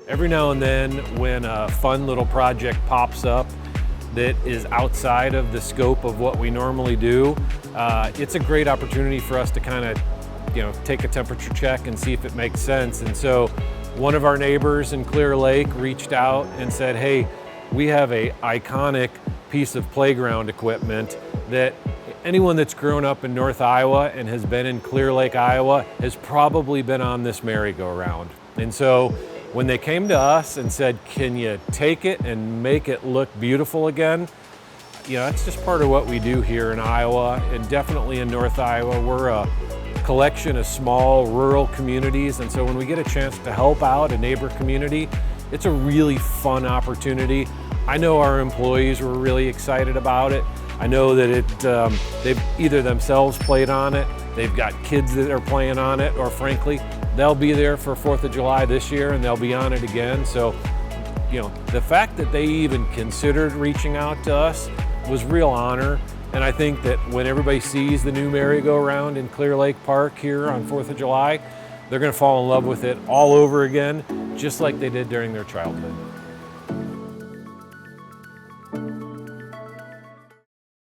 every now and then when a fun little project pops up that is outside of the scope of what we normally do, it's a great opportunity for us to kind of, take a temperature check and see if it makes sense. And so one of our neighbors in Clear Lake reached out and said, hey, we have a iconic piece of playground equipment that anyone that's grown up in North Iowa and has been in Clear Lake, Iowa, has probably been on this merry-go-round. And so when they came to us and said, can you take it and make it look beautiful again? That's just part of what we do here in Iowa, and definitely in North Iowa. We're a collection of small rural communities, and so when we get a chance to help out a neighbor community, it's a really fun opportunity. I know our employees were really excited about it. I know that they've either themselves played on it, they've got kids that are playing on it, or frankly, they'll be there for 4th of July this year and they'll be on it again. So, the fact that they even considered reaching out to us was real honor. And I think that when everybody sees the new merry-go-round in Clear Lake Park here on 4th of July, they're going to fall in love with it all over again, just like they did during their childhood.